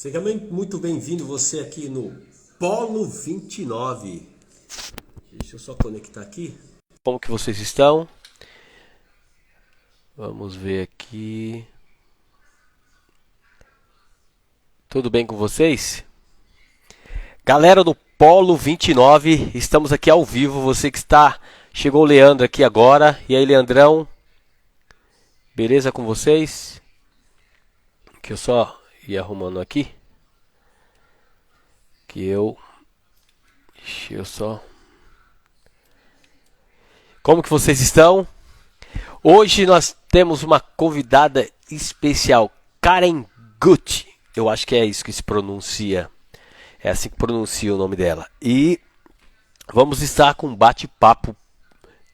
Seja muito bem-vindo você aqui no Polo 29. Deixa eu só conectar aqui. Como que vocês estão? Vamos ver aqui. Tudo bem com vocês? Galera do Polo 29, estamos aqui ao vivo. Você que está... Chegou o Leandro aqui agora. E aí, Leandrão? Beleza com vocês? Que eu só ia arrumando aqui. Deixa eu só... Como que vocês estão? Hoje nós temos uma convidada especial, Karen Gutt. Eu acho que é isso que se pronuncia. É assim que pronuncia o nome dela. E vamos estar com um bate-papo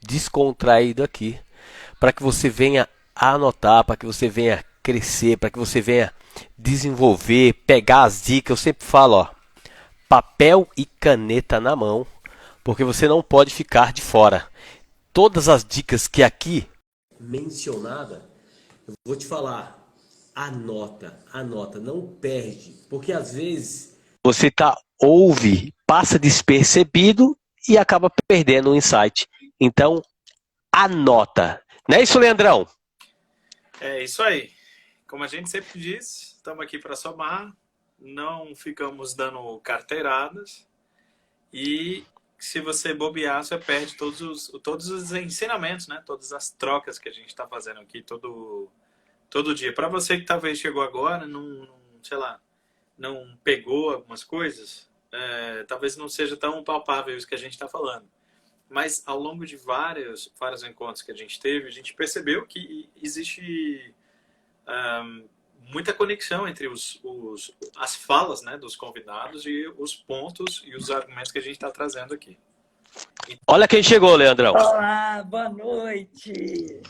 descontraído aqui, para que você venha anotar, para que você venha crescer, para que você venha desenvolver, pegar as dicas. Eu sempre falo, ó, papel e caneta na mão, porque você não pode ficar de fora. Todas as dicas que aqui mencionada, eu vou te falar, anota, não perde, porque às vezes você ouve, passa despercebido e acaba perdendo o insight. Então, anota. Não é isso, Leandrão? É isso aí. Como a gente sempre diz, estamos aqui para somar, não ficamos dando carteiradas e se você bobear, você perde todos os ensinamentos, né? Todas as trocas que a gente está fazendo aqui todo dia. Para você que talvez chegou agora, sei lá, não pegou algumas coisas, talvez não seja tão palpável isso que a gente está falando. Mas ao longo de vários encontros que a gente teve, a gente percebeu que existe muita conexão entre as falas, né, dos convidados e os pontos e os argumentos que a gente está trazendo aqui. Olha quem chegou, Leandrão. Olá, boa noite.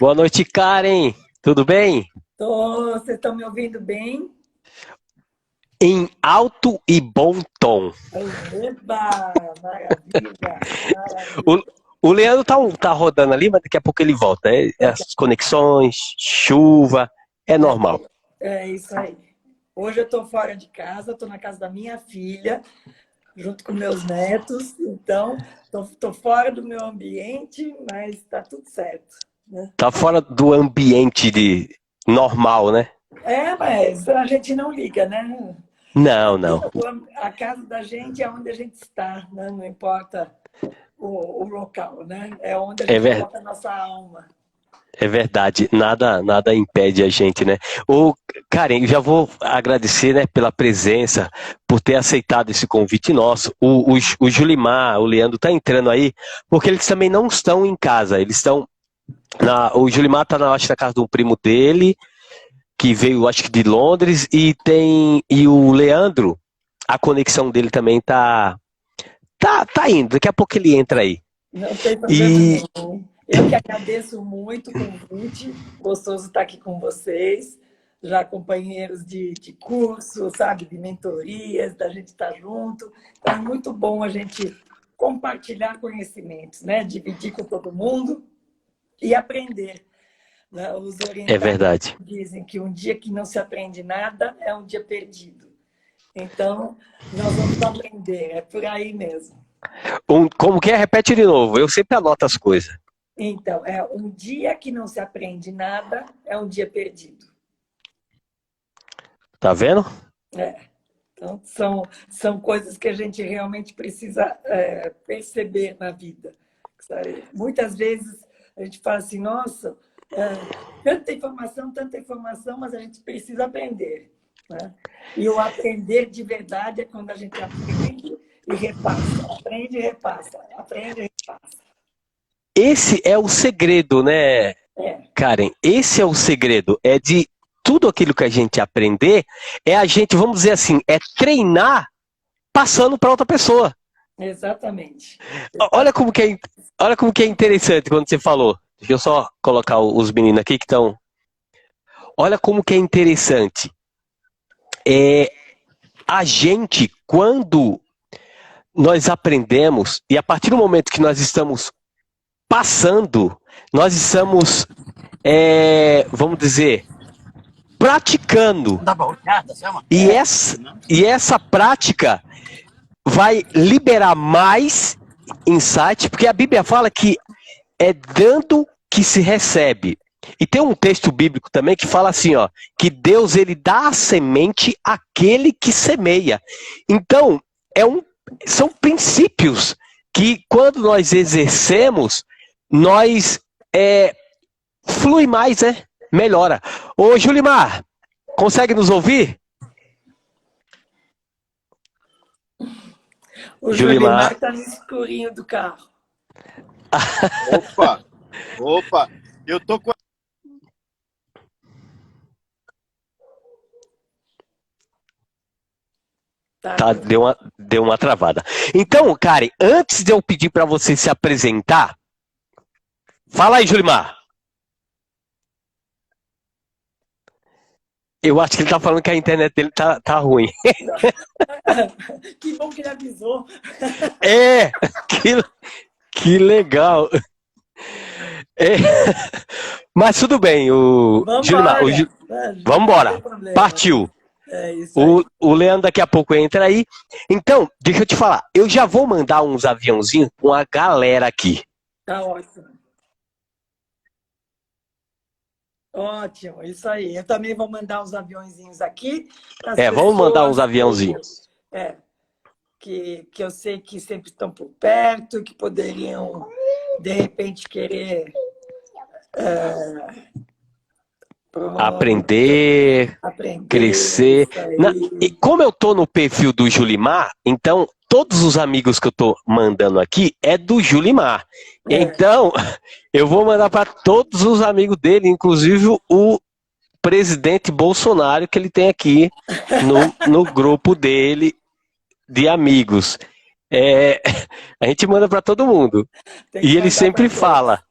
Boa noite, Karen. Tudo bem? Vocês estão me ouvindo bem? Em alto e bom tom. Eba, maravilha. O Leandro tá rodando ali, mas daqui a pouco ele volta. As conexões, chuva, é normal. É isso aí. Hoje eu estou fora de casa, estou na casa da minha filha, junto com meus netos. Então, estou fora do meu ambiente, mas está tudo certo. Né? Tá fora do ambiente normal, né? Mas a gente não liga, né? Não. A casa da gente é onde a gente está, né? Não importa o local, né? É onde a gente coloca a nossa alma. É verdade, nada impede a gente, né? Karen, eu já vou agradecer, né, pela presença, por ter aceitado esse convite nosso. O Julimar, o Leandro tá entrando aí, porque eles também não estão em casa, eles estão... O Julimar tá, acho, na casa de um primo dele, que veio, acho que de Londres, e o Leandro, a conexão dele também tá indo, daqui a pouco ele entra aí. Não tem problema nenhum. Eu que agradeço muito o convite, gostoso estar aqui com vocês, já companheiros de curso, sabe, de mentorias, da gente estar junto. Então é muito bom a gente compartilhar conhecimentos, né? Dividir com todo mundo e aprender. Os orientadores dizem que um dia que não se aprende nada é um dia perdido. Então, nós vamos aprender, é por aí mesmo. Como que é? Repete de novo, eu sempre anoto as coisas. Então, um dia que não se aprende nada é um dia perdido. Tá vendo? Então, são coisas que a gente realmente precisa perceber na vida. Sabe? Muitas vezes a gente fala assim, nossa, tanta informação, mas a gente precisa aprender. Né? E o aprender de verdade é quando a gente aprende e repassa. Aprende e repassa. Aprende e repassa. Esse é o segredo, né, Karen? Esse é o segredo. É de tudo aquilo que a gente aprender, é a gente, vamos dizer assim, é treinar passando para outra pessoa. Exatamente. Olha como que é interessante quando você falou. Deixa eu só colocar os meninos aqui que estão... Olha como que é interessante. A gente, quando nós aprendemos, e a partir do momento que nós estamos passando, nós estamos, vamos dizer, praticando. E essa prática vai liberar mais insight, porque a Bíblia fala que é dando que se recebe. E tem um texto bíblico também que fala assim, ó, que Deus ele dá a semente àquele que semeia. Então, são princípios que quando nós exercemos, nós flui mais, né? Melhora. Ô, Julimar, consegue nos ouvir? O Julimar está no escurinho do carro. Opa, eu tô com... Tá, deu uma travada. Então, Karen, antes de eu pedir para você se apresentar, fala aí, Julimar. Eu acho que ele tá falando que a internet dele tá ruim. Que bom que ele avisou. Que legal. Mas tudo bem, Julimar, vamos embora. Partiu. O Leandro daqui a pouco entra aí. Então, deixa eu te falar. Eu já vou mandar uns aviãozinhos com a galera aqui. Tá ótimo. Ótimo, isso aí. Eu também vou mandar uns aviãozinhos aqui. Vamos mandar uns aviãozinhos. Que eu sei que sempre estão por perto, que poderiam, de repente, querer aprender, crescer. E como eu tô no perfil do Julimar, então todos os amigos que eu tô mandando aqui é do Julimar. Então, eu vou mandar para todos os amigos dele, inclusive o presidente Bolsonaro que ele tem aqui no grupo dele de amigos. A gente manda para todo mundo. E ele sempre fala.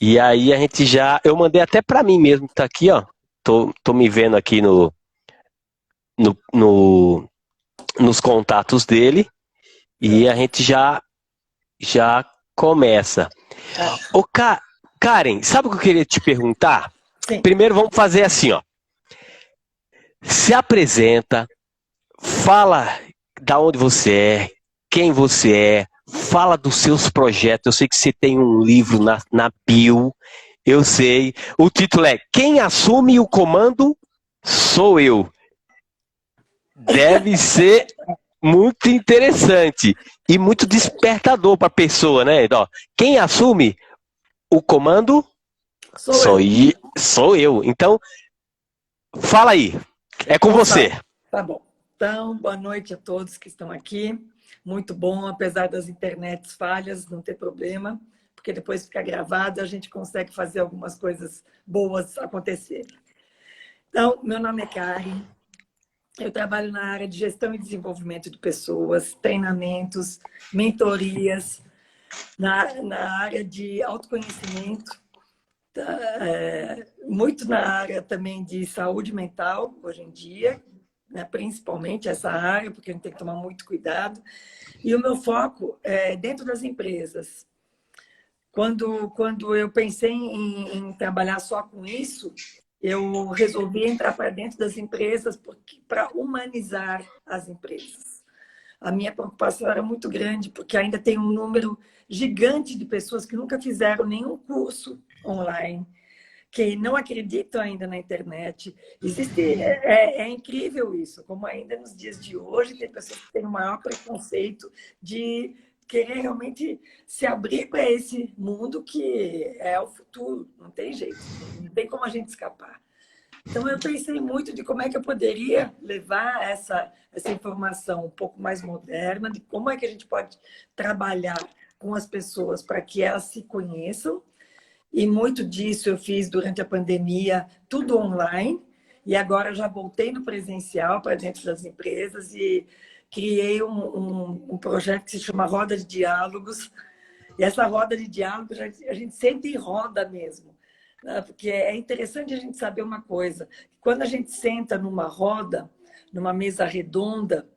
E aí a gente eu mandei até para mim mesmo, que tá aqui, ó. Tô me vendo aqui nos contatos dele. E a gente já começa. Ô, Karen, sabe o que eu queria te perguntar? Sim. Primeiro vamos fazer assim, ó. Se apresenta, fala da onde você é, quem você é, fala dos seus projetos. Eu sei que você tem um livro na bio, eu sei. O título é Quem Assume o Comando Sou Eu. Deve ser muito interessante e muito despertador para a pessoa, né? Então, quem assume o comando sou eu. Então, fala aí. É com você. Tá bom. Então, boa noite a todos que estão aqui. Muito bom, apesar das internets falhas, não ter problema, porque depois fica gravado, a gente consegue fazer algumas coisas boas acontecerem. Então, meu nome é Karen. Eu trabalho na área de gestão e desenvolvimento de pessoas, treinamentos, mentorias, na área de autoconhecimento, muito na área também de saúde mental, hoje em dia, né, principalmente essa área, porque a gente tem que tomar muito cuidado. E o meu foco é dentro das empresas. Quando eu pensei em trabalhar só com isso, eu resolvi entrar para dentro das empresas para humanizar as empresas. A minha preocupação era muito grande, porque ainda tem um número gigante de pessoas que nunca fizeram nenhum curso online, que não acreditam ainda na internet. É incrível isso, como ainda nos dias de hoje tem pessoas que têm o maior preconceito de querer realmente se abrir para esse mundo que é o futuro. Não tem jeito, não tem como a gente escapar. Então, eu pensei muito de como é que eu poderia levar essa informação um pouco mais moderna, de como é que a gente pode trabalhar com as pessoas para que elas se conheçam. E muito disso eu fiz durante a pandemia, tudo online. E agora já voltei no presencial para dentro das empresas e criei um projeto que se chama Roda de Diálogos. E essa roda de diálogos a gente senta em roda mesmo. Porque é interessante a gente saber uma coisa. Quando a gente senta numa roda, numa mesa redonda,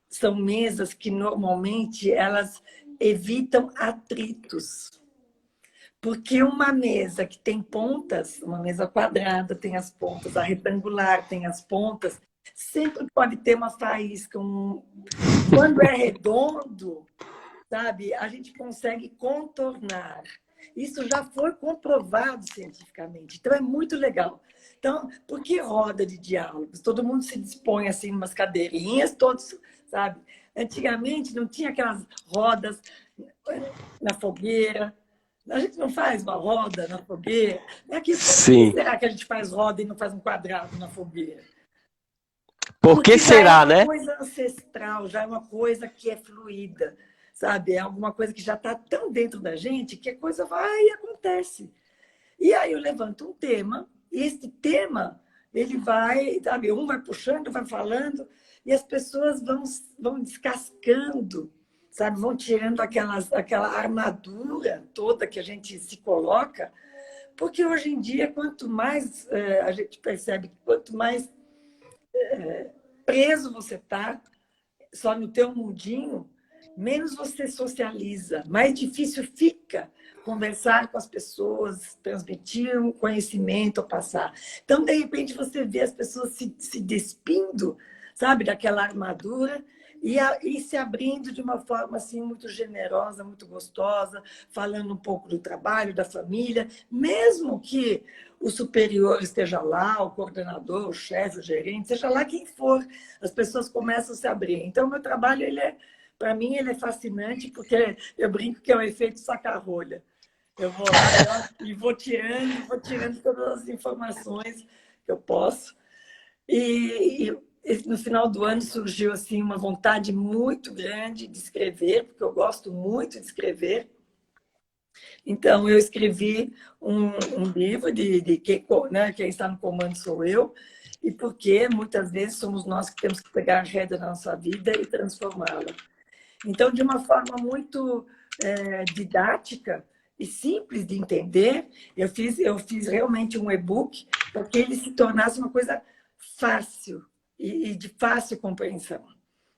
são mesas que normalmente elas evitam atritos. Porque uma mesa que tem pontas, uma mesa quadrada tem as pontas, a retangular tem as pontas, sempre pode ter uma faísca. Quando é redondo, sabe, a gente consegue contornar. Isso já foi comprovado cientificamente. Então, é muito legal. Então, por que roda de diálogos? Todo mundo se dispõe assim, em umas cadeirinhas, todos, sabe? Antigamente não tinha aquelas rodas na fogueira. A gente não faz uma roda na fogueira. Por que Sim. será que a gente faz roda e não faz um quadrado na fogueira? Por que Porque já será, é uma né? coisa ancestral, já é uma coisa que é fluida, sabe? É alguma coisa que já está tão dentro da gente que a coisa vai e acontece. E aí eu levanto um tema, e esse tema, ele vai, sabe? Um vai puxando, vai falando, e as pessoas vão descascando, sabe? Vão tirando aquela armadura toda que a gente se coloca, porque hoje em dia, quanto mais a gente percebe que quanto mais preso você está, só no teu mundinho, menos você socializa, mais difícil fica conversar com as pessoas, transmitir um conhecimento, passar. Então, de repente, você vê as pessoas se despindo, sabe, daquela armadura e se abrindo de uma forma assim muito generosa, muito gostosa, falando um pouco do trabalho, da família, mesmo que o superior esteja lá, o coordenador, o chefe, o gerente, seja lá quem for, as pessoas começam a se abrir. Então, meu trabalho, para mim, ele é fascinante, porque eu brinco que é o efeito saca-rolha. Eu vou lá e vou tirando todas as informações que eu posso. E no final do ano surgiu assim uma vontade muito grande de escrever, porque eu gosto muito de escrever. Então, eu escrevi um livro de quem, né, quem está no comando sou eu, e porque muitas vezes somos nós que temos que pegar a rédea da nossa vida e transformá-la. Então, de uma forma muito didática e simples de entender, eu fiz realmente um e-book para que ele se tornasse uma coisa fácil e de fácil compreensão.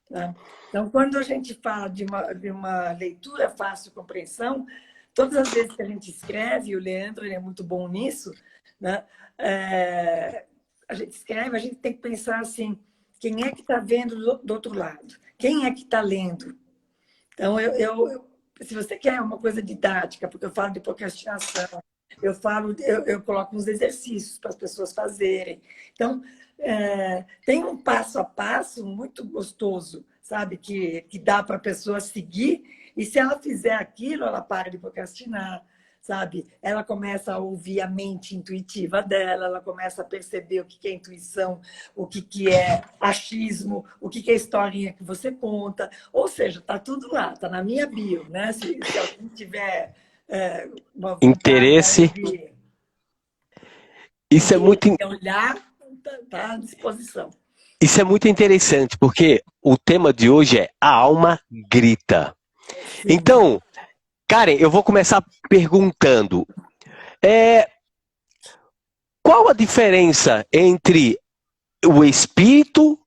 Né? Então, quando a gente fala de uma leitura fácil de compreensão, todas as vezes que a gente escreve, e o Leandro ele é muito bom nisso, né? A gente escreve, a gente tem que pensar assim, quem é que está vendo do outro lado? Quem é que está lendo? Então, se você quer uma coisa didática, porque eu falo de procrastinação, eu coloco uns exercícios para as pessoas fazerem. Então, tem um passo a passo muito gostoso, sabe? Que dá para a pessoa seguir, e se ela fizer aquilo, ela para de procrastinar, sabe? Ela começa a ouvir a mente intuitiva dela, ela começa a perceber o que é intuição, o que é achismo, o que é historinha que você conta. Ou seja, está tudo lá, está na minha bio, né? Se alguém tiver uma vontade Interesse. Isso é muito olhar, está à disposição. Isso é muito interessante, porque o tema de hoje é A Alma Grita. Sim. Então, Karen, eu vou começar perguntando, qual a diferença entre o espírito,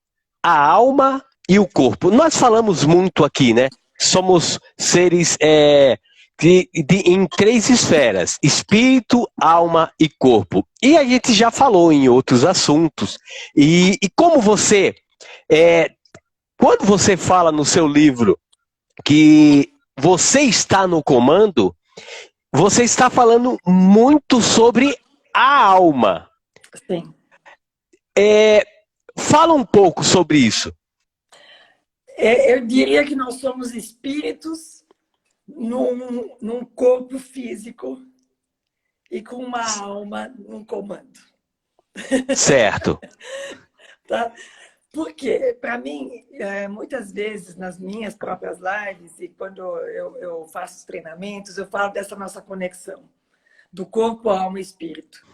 a alma e o corpo? Nós falamos muito aqui, né? Somos seres em 3 esferas, espírito, alma e corpo. E a gente já falou em outros assuntos. E como você, quando você fala no seu livro que você está no comando, você está falando muito sobre a alma. Sim. Fala um pouco sobre isso. Eu diria que nós somos espíritos num corpo físico e com uma alma num comando. Certo. Tá? Porque, para mim, muitas vezes nas minhas próprias lives e quando eu faço os treinamentos, eu falo dessa nossa conexão do corpo, alma e espírito.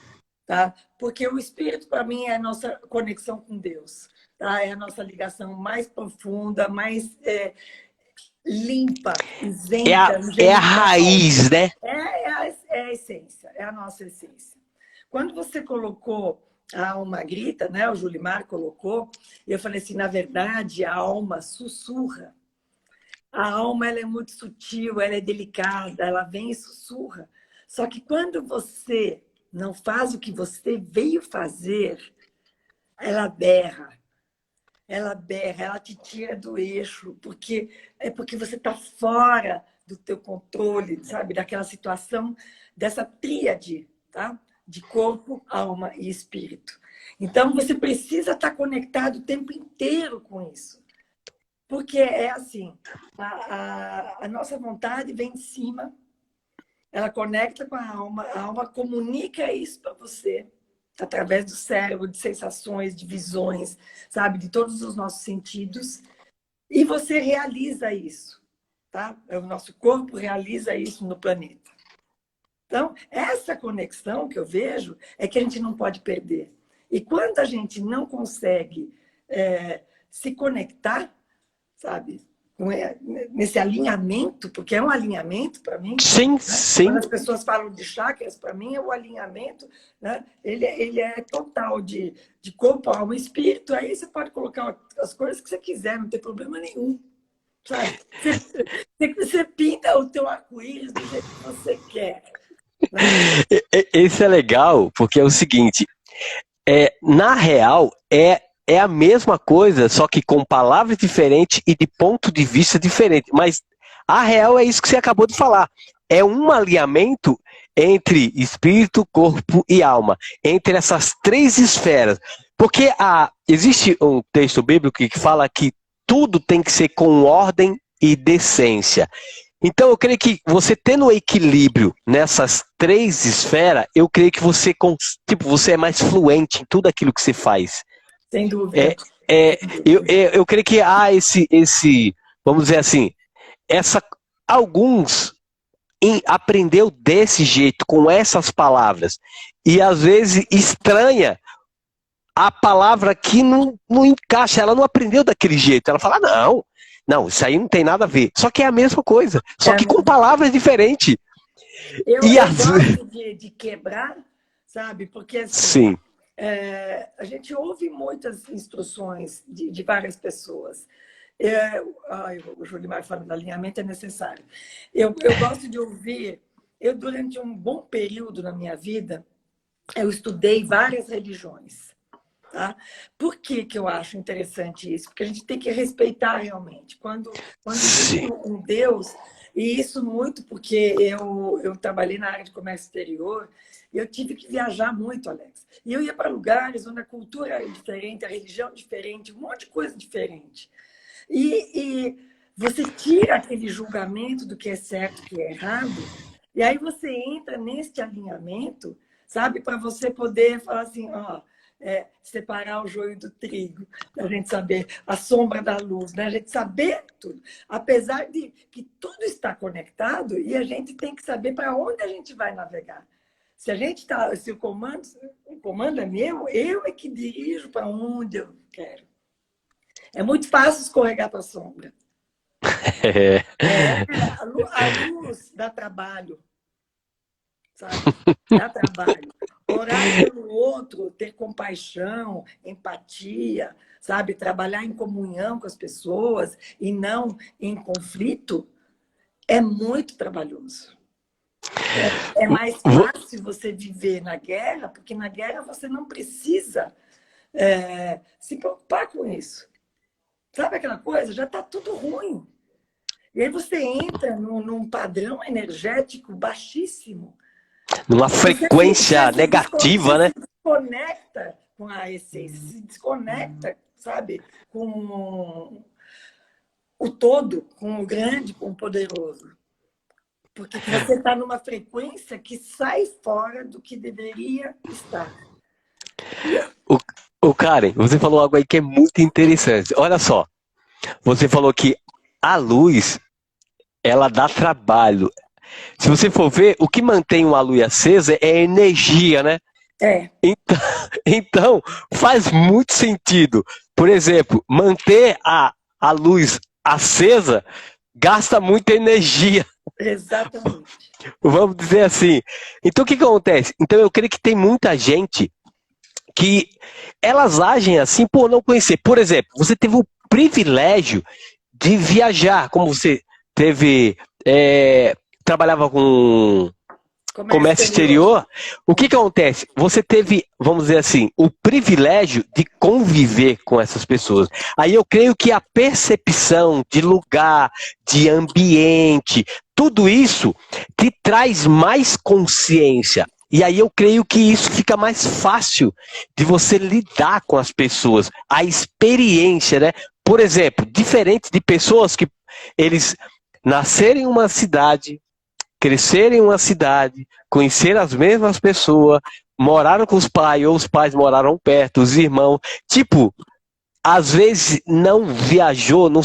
Tá? Porque o espírito, para mim, é a nossa conexão com Deus. Tá? É a nossa ligação mais profunda, mais limpa, isenta. É a raiz, né? É a essência, é a nossa essência. Quando você colocou a alma grita, né? O Julimar colocou, eu falei assim, na verdade, a alma sussurra. A alma ela é muito sutil, ela é delicada, ela vem e sussurra. Só que quando você não faz o que você veio fazer, ela berra. Ela berra, ela te tira do eixo, porque você está fora do teu controle, sabe? Daquela situação, dessa tríade, tá? De corpo, alma e espírito. Então, você precisa estar conectado o tempo inteiro com isso. Porque é assim, a nossa vontade vem de cima, ela conecta com a alma comunica isso para você, através do cérebro, de sensações, de visões, sabe? De todos os nossos sentidos. E você realiza isso, tá? O nosso corpo realiza isso no planeta. Então, essa conexão que eu vejo é que a gente não pode perder. E quando a gente não consegue se conectar, sabe? Nesse alinhamento, porque é um alinhamento para mim. Sim, né? sim. Quando as pessoas falam de chakras, para mim é o alinhamento, né? Ele é total de corpo, alma e espírito. Aí você pode colocar as cores que você quiser, não tem problema nenhum. Sabe? Você pinta o teu arco-íris do jeito que você quer. Né? Esse é legal, porque é o seguinte, na real, é a mesma coisa, só que com palavras diferentes e de ponto de vista diferente. Mas a real é isso que você acabou de falar. É um alinhamento entre espírito, corpo e alma. Entre essas três esferas. Porque existe um texto bíblico que fala que tudo tem que ser com ordem e decência. Então eu creio que você tendo um equilíbrio nessas três esferas, eu creio que você é mais fluente em tudo aquilo que você faz. Sem dúvida. Eu creio que há vamos dizer assim, alguns aprendeu desse jeito, com essas palavras, e às vezes estranha a palavra que não encaixa, ela não aprendeu daquele jeito, ela fala, não, isso aí não tem nada a ver, só que é a mesma coisa, só que com palavras diferentes. Eu gosto de quebrar, sabe, porque assim... Sim. A gente ouve muitas instruções de várias pessoas. O Jolimar falando do alinhamento é necessário. Eu gosto de ouvir... durante um bom período na minha vida, eu estudei várias religiões. Tá? Por que eu acho interessante isso? Porque a gente tem que respeitar realmente. Quando existe um Deus, e isso muito porque eu trabalhei na área de comércio exterior, e eu tive que viajar muito, Alex. E eu ia para lugares onde a cultura é diferente, a religião é diferente, um monte de coisa diferente. E você tira aquele julgamento do que é certo e que é errado, e aí você entra neste alinhamento, sabe? Para você poder falar assim, separar o joio do trigo, a gente saber a sombra da luz, né? A gente saber tudo. Apesar de que tudo está conectado, e a gente tem que saber para onde a gente vai navegar. Se o comando é meu, eu é que dirijo para onde eu quero. É muito fácil escorregar para a sombra. A luz dá trabalho. Sabe? Dá trabalho. Orar pelo outro, ter compaixão, empatia, sabe? Trabalhar em comunhão com as pessoas e não em conflito, é muito trabalhoso. É mais fácil você viver na guerra, porque na guerra você não precisa se preocupar com isso. Sabe aquela coisa? Já está tudo ruim. E aí você entra num padrão energético baixíssimo. Numa frequência negativa, né? Se desconecta com a essência, se desconecta, sabe? Com o todo, com o grande, com o poderoso. Porque você está numa frequência que sai fora do que deveria estar. O Karen, você falou algo aí que é muito interessante. Olha só, você falou que a luz, ela dá trabalho. Se você for ver, o que mantém uma luz acesa é a energia, né? Então, faz muito sentido. Por exemplo, manter a luz acesa gasta muita energia. Exatamente. Vamos dizer assim. Então, o que acontece? Então, eu creio que tem muita gente que elas agem assim por não conhecer. Por exemplo, você teve o privilégio de viajar, como você teve... trabalhava com comércio exterior, o que acontece? Você teve, vamos dizer assim, o privilégio de conviver com essas pessoas. Aí eu creio que a percepção de lugar, de ambiente, tudo isso te traz mais consciência. E aí eu creio que isso fica mais fácil de você lidar com as pessoas. A experiência, né? Por exemplo, diferente de pessoas que eles nasceram em uma cidade, crescer em uma cidade, conhecer as mesmas pessoas, moraram com os pais, ou os pais moraram perto, os irmãos. Tipo, às vezes não viajou. Não...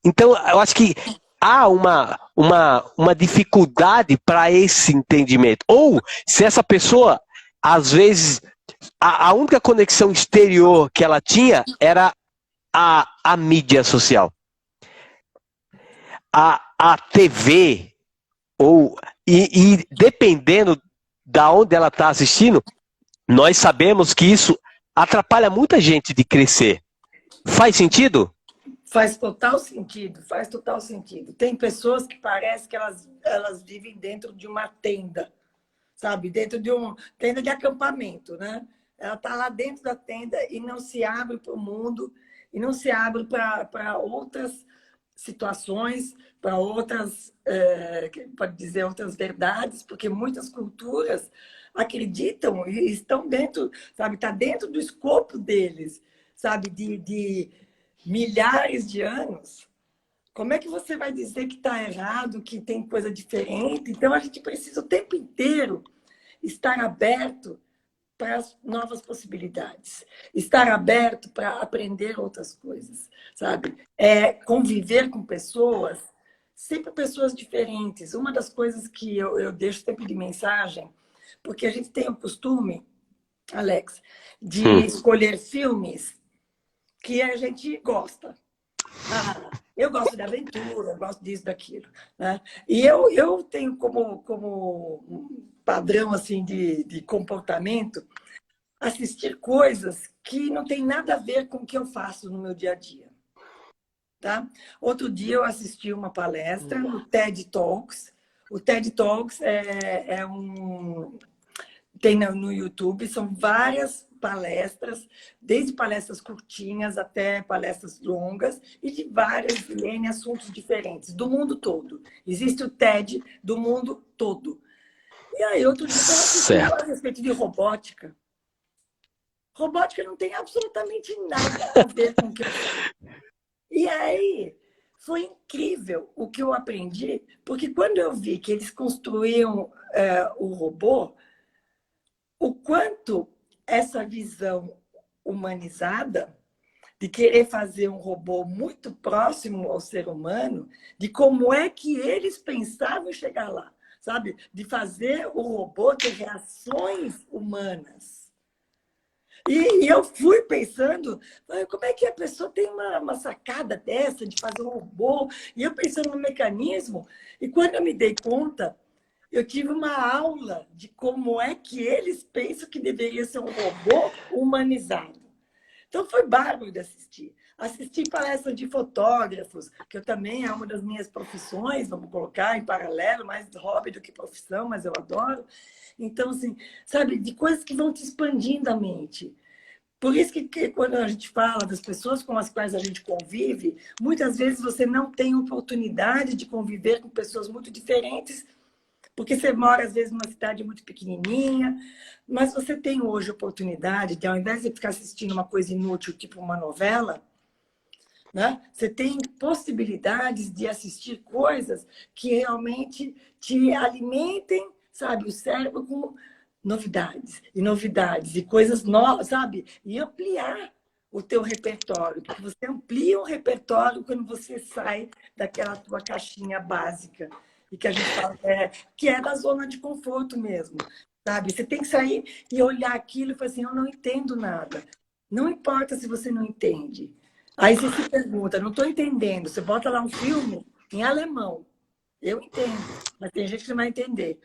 Então, eu acho que há uma dificuldade para esse entendimento. Ou, se essa pessoa, às vezes, a única conexão exterior que ela tinha era a mídia social. A TV, e dependendo da onde ela está assistindo, nós sabemos que isso atrapalha muita gente de crescer. Faz sentido? Faz total sentido, faz total sentido. Tem pessoas que parece que elas vivem dentro de uma tenda, sabe? Dentro de uma tenda de acampamento, né? Ela está lá dentro da tenda e não se abre para o mundo, e não se abre para outras situações, para outras, pode dizer, outras verdades, porque muitas culturas acreditam e estão dentro, sabe, está dentro do escopo deles, sabe, de milhares de anos. Como é que você vai dizer que está errado, que tem coisa diferente? Então, a gente precisa o tempo inteiro estar aberto para as novas possibilidades, estar aberto para aprender outras coisas, sabe? Conviver com pessoas, sempre pessoas diferentes. Uma das coisas que eu deixo sempre de mensagem, porque a gente tem o costume, Alex, de escolher filmes que a gente gosta. Eu gosto de aventura, eu gosto disso, daquilo, né? E eu tenho como padrão assim, de comportamento assistir coisas que não tem nada a ver com o que eu faço no meu dia a dia. Tá? Outro dia eu assisti uma palestra no TED Talks. O TED Talks tem no YouTube, são várias palestras, desde palestras curtinhas até palestras longas, e de vários N assuntos diferentes, do mundo todo. Existe o TED do mundo todo. E aí, outro dia, eu assisti a respeito de robótica. Robótica não tem absolutamente nada a ver com o que eu faço. E aí, foi incrível o que eu aprendi, porque quando eu vi que eles construíam o robô, o quanto essa visão humanizada de querer fazer um robô muito próximo ao ser humano, de como é que eles pensavam em chegar lá, sabe? De fazer o robô ter reações humanas. E eu fui pensando, como é que a pessoa tem uma sacada dessa de fazer um robô? E eu pensando no mecanismo, e quando eu me dei conta, eu tive uma aula de como é que eles pensam que deveria ser um robô humanizado. Então, foi bárbaro de assistir. Assisti palestras de fotógrafos, que eu também é uma das minhas profissões, vamos colocar em paralelo, mais hobby do que profissão, mas eu adoro. Então, assim, sabe, de coisas que vão te expandindo a mente. Por isso que quando a gente fala das pessoas com as quais a gente convive, muitas vezes você não tem oportunidade de conviver com pessoas muito diferentes, porque você mora, às vezes, numa cidade muito pequenininha, mas você tem hoje a oportunidade de, ao invés de ficar assistindo uma coisa inútil, tipo uma novela, né? Você tem possibilidades de assistir coisas que realmente te alimentem, sabe, o cérebro com novidades, e coisas novas, sabe? E ampliar o teu repertório, porque você amplia o repertório quando você sai daquela tua caixinha básica, e que a gente fala que é da zona de conforto mesmo, sabe? Você tem que sair e olhar aquilo e falar assim, eu não entendo nada. Não importa se você não entende. Aí você se pergunta, não estou entendendo. Você bota lá um filme em alemão. Eu entendo, mas tem gente que não vai entender.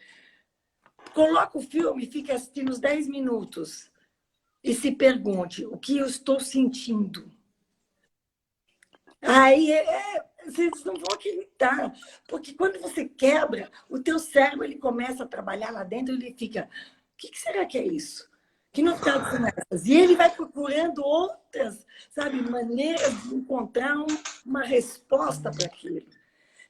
Coloca o filme e fica assistindo uns 10 minutos e se pergunte, o que eu estou sentindo? Aí Vocês não vão acreditar, porque quando você quebra, o teu cérebro ele começa a trabalhar lá dentro, ele fica, o que será que é isso? Que novidades são essas? E ele vai procurando outras, sabe, maneiras de encontrar uma resposta para aquilo.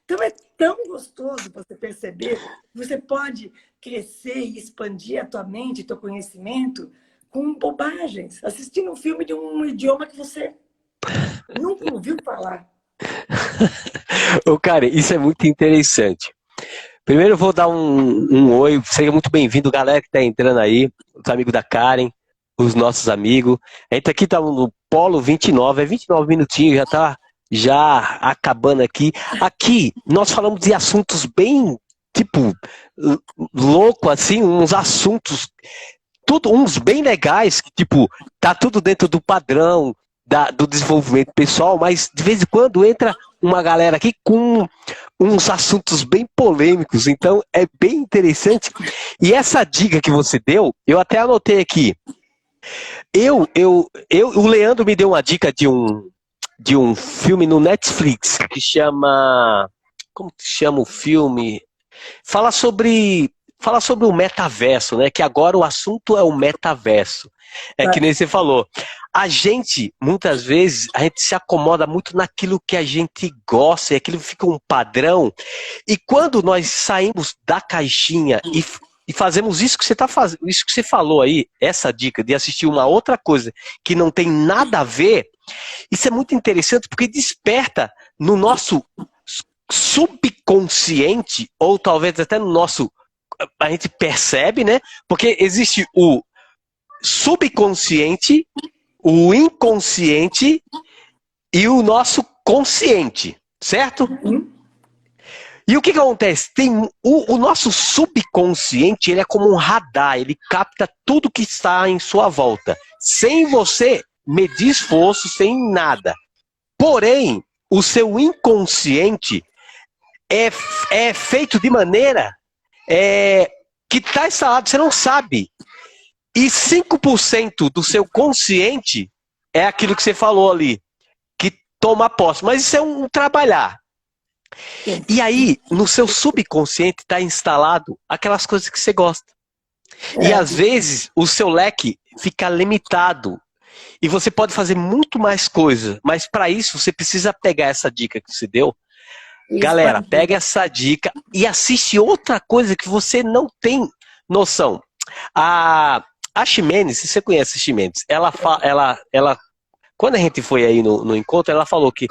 Então é tão gostoso você perceber que você pode crescer e expandir a tua mente, teu conhecimento com bobagens, assistindo um filme de um idioma que você nunca ouviu falar. Ô, cara, isso é muito interessante. Primeiro eu vou dar um oi, seja muito bem-vindo, galera que está entrando aí, os amigos da Karen, os nossos amigos. A gente aqui tá no Polo 29, é 29 minutinhos, já tá acabando aqui. Aqui nós falamos de assuntos bem, tipo, louco assim, uns assuntos, uns bem legais, que tipo, tá tudo dentro do padrão do desenvolvimento pessoal, mas de vez em quando entra uma galera aqui com uns assuntos bem polêmicos, então é bem interessante. E essa dica que você deu, eu até anotei aqui. O Leandro me deu uma dica de um filme no Netflix que chama... Como que chama o filme? Fala sobre o metaverso, né? Que agora o assunto é o metaverso. É que nem você falou. A gente, muitas vezes, a gente se acomoda muito naquilo que a gente gosta, e aquilo fica um padrão. E quando nós saímos da caixinha e fazemos isso que você tá fazendo, isso que você falou aí, essa dica de assistir uma outra coisa que não tem nada a ver, isso é muito interessante porque desperta no nosso subconsciente, ou talvez até no nosso, a gente percebe, né? Porque existe o subconsciente, o inconsciente e o nosso consciente, certo? E o que acontece? O nosso subconsciente, ele é como um radar, ele capta tudo que está em sua volta, sem você medir esforço, sem nada. Porém, o seu inconsciente é feito de maneira que está instalado, você não sabe. E 5% do seu consciente é aquilo que você falou ali, que toma posse. Mas isso é um trabalhar. E aí, no seu subconsciente está instalado aquelas coisas que você gosta. E às vezes, o seu leque fica limitado. E você pode fazer muito mais coisa. Mas para isso, você precisa pegar essa dica que você deu. Galera, pega essa dica e assiste outra coisa que você não tem noção. A Ximenes, se você conhece a Ximenes, ela, quando a gente foi aí no encontro, ela falou que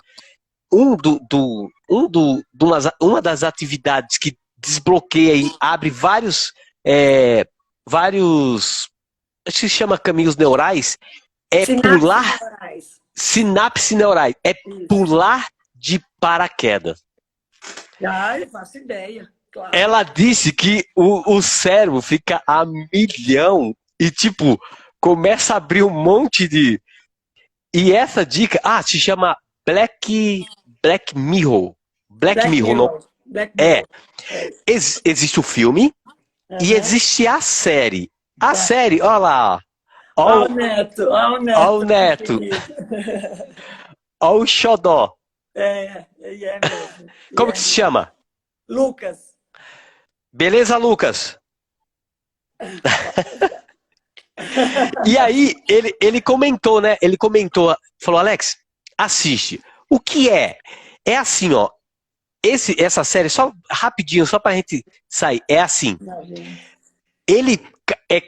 uma das atividades que desbloqueia e abre vários, acho que se chama caminhos neurais, é pular, sinapse neurais, é pular de paraquedas. Eu faço ideia, claro. Ela disse que o cérebro fica a milhão e, tipo, começa a abrir um monte de... E essa dica, se chama Black Mirror. Black Mirror. Não... Black Mirror. Existe o filme e existe a série. A série, olha lá. Olha o Neto. Olha o Neto. Olha o Xodó. É mesmo. Como que se chama? Lucas. Beleza, Lucas? E aí, ele comentou, né? Ele comentou, falou, Alex, assiste. O que é? É assim, ó. Essa série, só rapidinho, só pra gente sair. É assim.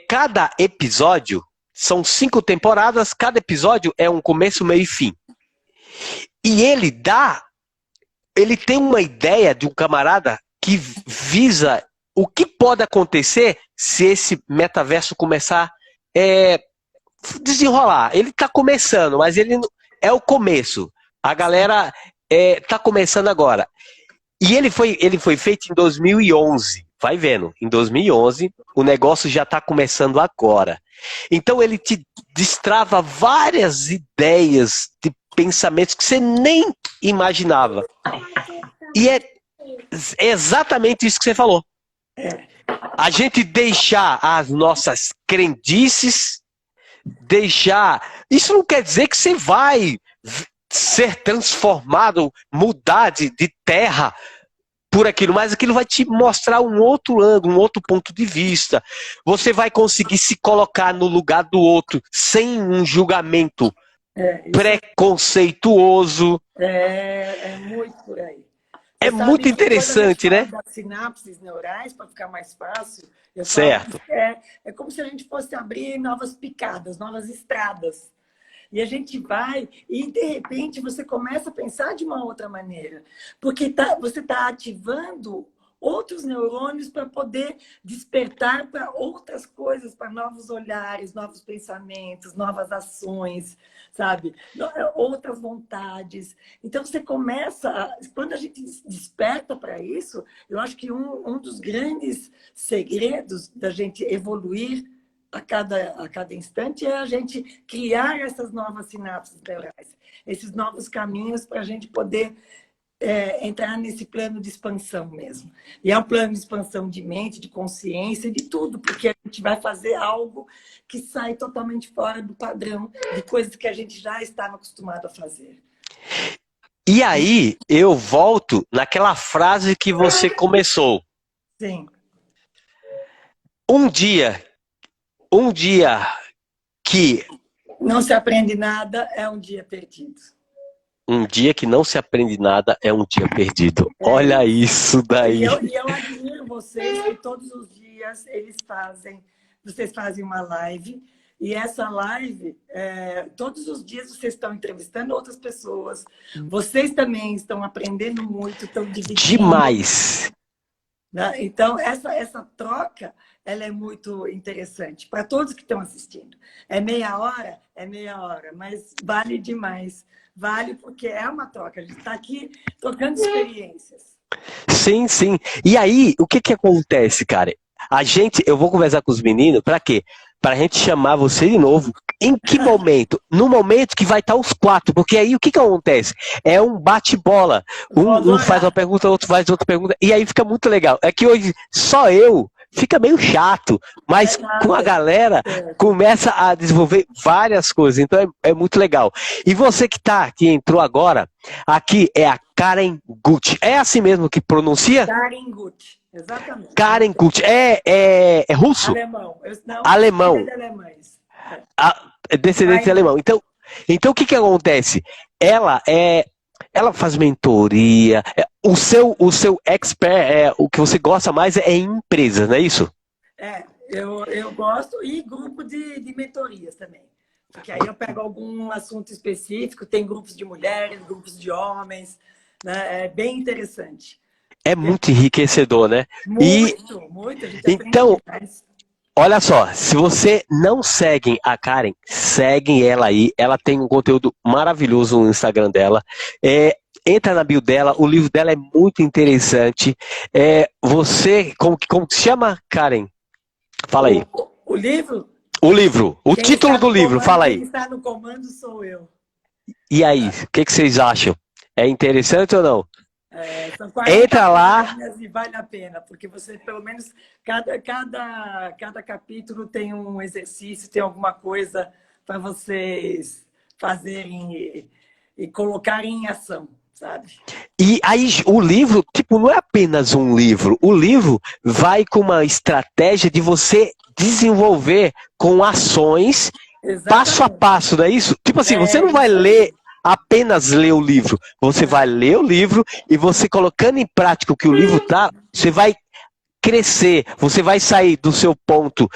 Cada episódio, são 5 temporadas, cada episódio é um começo, meio e fim. E ele tem uma ideia de um camarada que visa o que pode acontecer se esse metaverso começar desenrolar. Ele está começando, mas ele é o começo. A galera está começando agora. E ele foi feito em 2011. Vai vendo, em 2011, o negócio já está começando agora. Então ele te destrava várias ideias de pensamentos que você nem imaginava. E é exatamente isso que você falou. A gente deixar as nossas crendices, isso não quer dizer que você vai ser transformado, mudar de terra por aquilo, mas aquilo vai te mostrar um outro ângulo, um outro ponto de vista. Você vai conseguir se colocar no lugar do outro sem um julgamento preconceituoso. É muito por aí. É muito interessante, né? Das sinapses neurais, para ficar mais fácil, eu certo. falo é como se a gente fosse abrir novas picadas, novas estradas. E a gente vai e, de repente, você começa a pensar de uma outra maneira. Porque você está ativando outros neurônios para poder despertar para outras coisas, para novos olhares, novos pensamentos, novas ações, sabe? Outras vontades. Então, você começa... Quando a gente desperta para isso, eu acho que um dos grandes segredos da gente evoluir a cada instante é a gente criar essas novas sinapses neurais, esses novos caminhos para a gente poder entrar nesse plano de expansão mesmo. E é um plano de expansão de mente, de consciência, de tudo, porque a gente vai fazer algo que sai totalmente fora do padrão de coisas que a gente já estava acostumado a fazer. E aí, eu volto naquela frase que você começou. Sim. Um dia que não se aprende nada é um dia perdido. Um dia que não se aprende nada é um dia perdido. Olha isso daí. E eu admiro vocês que todos os dias vocês fazem uma live. E essa live, todos os dias vocês estão entrevistando outras pessoas. Vocês também estão aprendendo muito, estão dividindo. Demais. Então, essa troca, ela é muito interessante para todos que estão assistindo. É meia hora, mas vale demais. Vale porque é uma troca. A gente está aqui trocando experiências. Sim, sim. E aí, o que acontece, cara? Eu vou conversar com os meninos, para quê? Para a gente chamar você de novo. Em que momento? No momento que vai estar os quatro, porque aí o que acontece? É um bate-bola. Um faz uma pergunta, outro faz outra pergunta, e aí fica muito legal. É que hoje só eu fica meio chato, mas com a galera começa a desenvolver várias coisas, então é muito legal. E você que entrou agora, aqui é a Karen Gucci. É assim mesmo que pronuncia? Karen Gucci, exatamente. Karen Gucci. É russo? Alemão. Alemão. Descendente de alemão. Então o que acontece? Ela faz mentoria. O seu expert, o que você gosta mais é em empresas, não é isso? Eu gosto, e grupo de mentorias também. Porque aí eu pego algum assunto específico, tem grupos de mulheres, grupos de homens, né? É bem interessante. É muito enriquecedor, né? Muito. A gente então, olha só, se você não segue a Karen, segue ela aí. Ela tem um conteúdo maravilhoso no Instagram dela. Entra na bio dela, o livro dela é muito interessante. Como se chama, Karen? Fala aí. O livro? O livro, o título do livro, fala aí. Quem está no comando sou eu. E aí, o que vocês acham? É interessante ou não? São entra lá e vale a pena, porque você, pelo menos, cada capítulo tem um exercício, tem alguma coisa para vocês fazerem e colocarem em ação, sabe? E aí o livro, não é apenas um livro. O livro vai com uma estratégia de você desenvolver com ações, passo a passo, não é isso? Você não vai apenas ler o livro. Você vai ler o livro e você colocando em prática o que o livro tá, você vai crescer, você vai sair do seu ponto,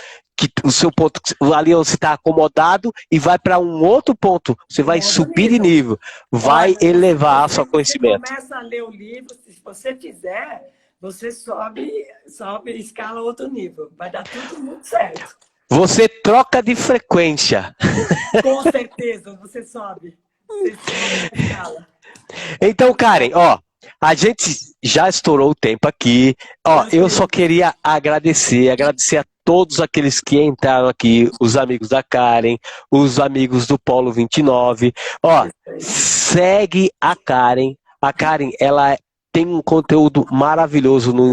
ali onde você está acomodado, e vai para um outro ponto. Você vai subir de nível, vai elevar o seu conhecimento. Você começa a ler o livro, se você fizer, você sobe, escala outro nível. Vai dar tudo muito certo. Você troca de frequência. Com certeza, você sobe. Então, Karen, a gente já estourou o tempo aqui. Eu só queria agradecer a todos aqueles que entraram aqui, os amigos da Karen, os amigos do Polo 29. Segue a Karen. A Karen, ela tem um conteúdo maravilhoso no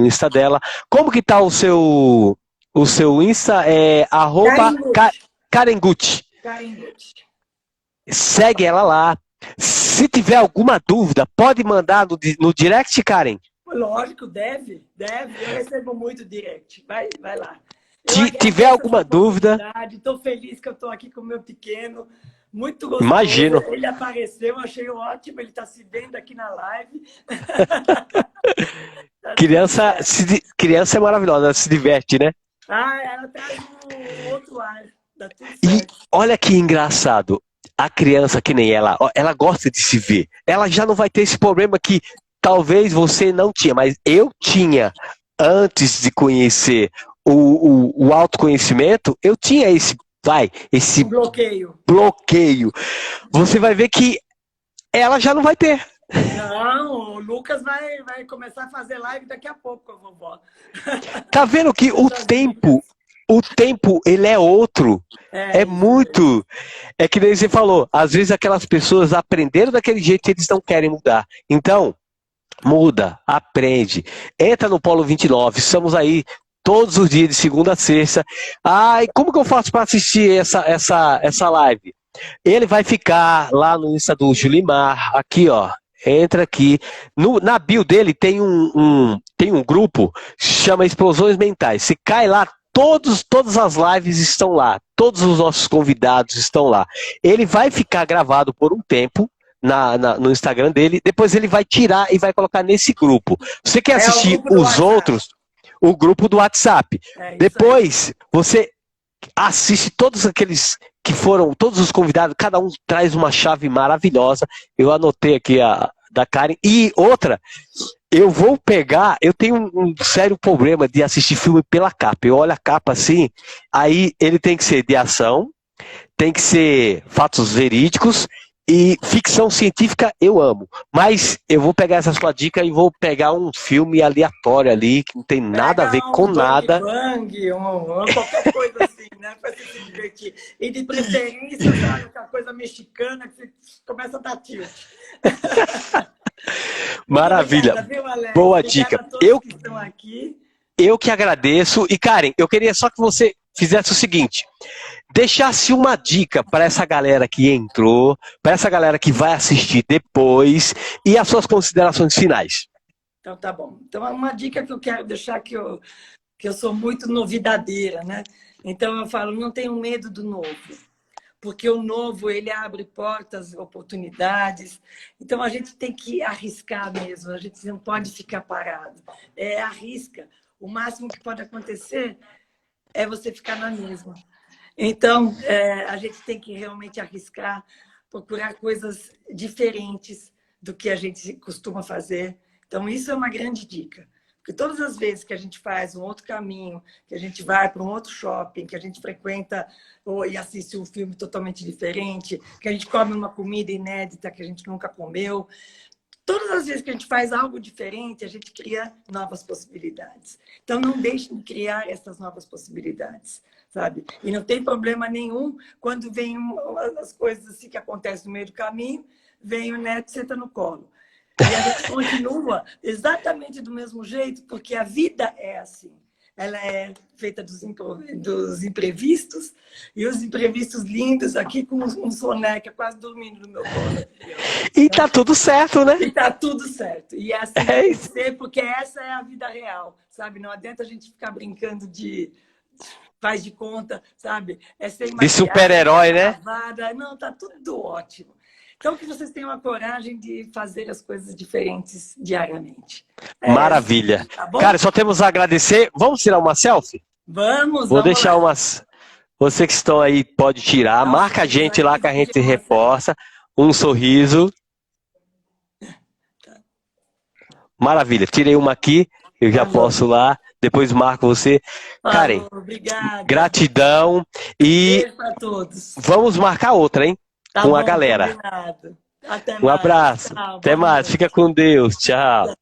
Insta dela. Como que tá o seu Insta? @Karen Gucci. Segue ela lá. Se tiver alguma dúvida, pode mandar no direct, Karen. Lógico, deve. Eu recebo muito direct. Vai lá. Se tiver alguma dúvida... Estou feliz que eu estou aqui com o meu pequeno. Muito gostoso. Imagino. Ele apareceu, achei ótimo. Ele está se vendo aqui na live. Criança é maravilhosa, ela se diverte, né? Ela traz um outro ar. Dá tudo certo. E olha que engraçado. A criança, que nem ela gosta de se ver. Ela já não vai ter esse problema que talvez você não tinha, mas eu tinha. Antes de conhecer o autoconhecimento, eu tinha esse bloqueio. Você vai ver que ela já não vai ter. Não, o Lucas vai começar a fazer live daqui a pouco com a vovó. Tá vendo que o tempo, ele é outro. É muito. É que nem você falou, às vezes aquelas pessoas aprenderam daquele jeito e eles não querem mudar. Então, muda, aprende. Entra no Polo 29, estamos aí todos os dias, de segunda a sexta. E como que eu faço para assistir essa live? Ele vai ficar lá no Insta do Julimar, aqui ó. Entra aqui. Na bio dele tem um grupo que se chama Explosões Mentais. Se cai lá, todas as lives estão lá. Todos os nossos convidados estão lá. Ele vai ficar gravado por um tempo no Instagram dele. Depois ele vai tirar e vai colocar nesse grupo. Você quer assistir os outros? O grupo do WhatsApp. Depois você assiste todos aqueles que foram, todos os convidados, cada um traz uma chave maravilhosa. Eu anotei aqui a da Karen. E outra, eu tenho um sério problema de assistir filme pela capa. Eu olho a capa assim, aí ele tem que ser de ação, tem que ser fatos verídicos e ficção científica eu amo. Mas eu vou pegar essa sua dica e vou pegar um filme aleatório ali, que não tem nada a ver com nada. Qualquer coisa assim, né? Pra se divertir. E de preferência, sabe, aquela coisa mexicana que você começa a dar tilt. Maravilha. Obrigada, viu, Alex? Boa Obrigada dica. a todos que estão aqui. Eu que agradeço. E Karen, eu queria só que você fizesse o seguinte: deixasse uma dica para essa galera que entrou, para essa galera que vai assistir depois, e as suas considerações finais. Então tá bom. Então uma dica que eu quero deixar, que eu sou muito novidadeira, né? Então eu falo, não tenham medo do novo. Porque o novo, ele abre portas, oportunidades. Então, a gente tem que arriscar mesmo. A gente não pode ficar parado. Arrisca. O máximo que pode acontecer é você ficar na mesma. Então, a gente tem que realmente arriscar, procurar coisas diferentes do que a gente costuma fazer. Então, isso é uma grande dica. Porque todas as vezes que a gente faz um outro caminho, que a gente vai para um outro shopping, que a gente frequenta e assiste um filme totalmente diferente, que a gente come uma comida inédita que a gente nunca comeu, todas as vezes que a gente faz algo diferente, a gente cria novas possibilidades. Então, não deixe de criar essas novas possibilidades, sabe? E não tem problema nenhum quando vem as coisas assim que acontecem no meio do caminho, vem o neto e senta no colo. E a gente continua exatamente do mesmo jeito, porque a vida é assim. Ela é feita dos imprevistos, e os imprevistos lindos aqui com um soneca quase dormindo no meu colo. E tá tudo certo, né? E tá tudo certo. E é assim que tem que ser, porque essa é a vida real, sabe? Não adianta a gente ficar brincando de faz de conta, sabe? De super-herói, né? Não, tá tudo ótimo. Então, que vocês tenham a coragem de fazer as coisas diferentes diariamente. Maravilha. Tá bom? Cara, só temos a agradecer. Vamos tirar uma selfie? Vamos deixar lá. umas... Você que estão aí, pode tirar. Marca a gente lá que a gente reposta. Um sorriso. Maravilha. Tirei uma aqui. Eu já posso lá. Depois marco você. Karen, obrigada. Gratidão. E beijo pra todos. Vamos marcar outra, hein? Tá com bom, a galera. Combinado. Até Um mais. abraço. Tchau, até mais. noite. Fica com Deus. Tchau.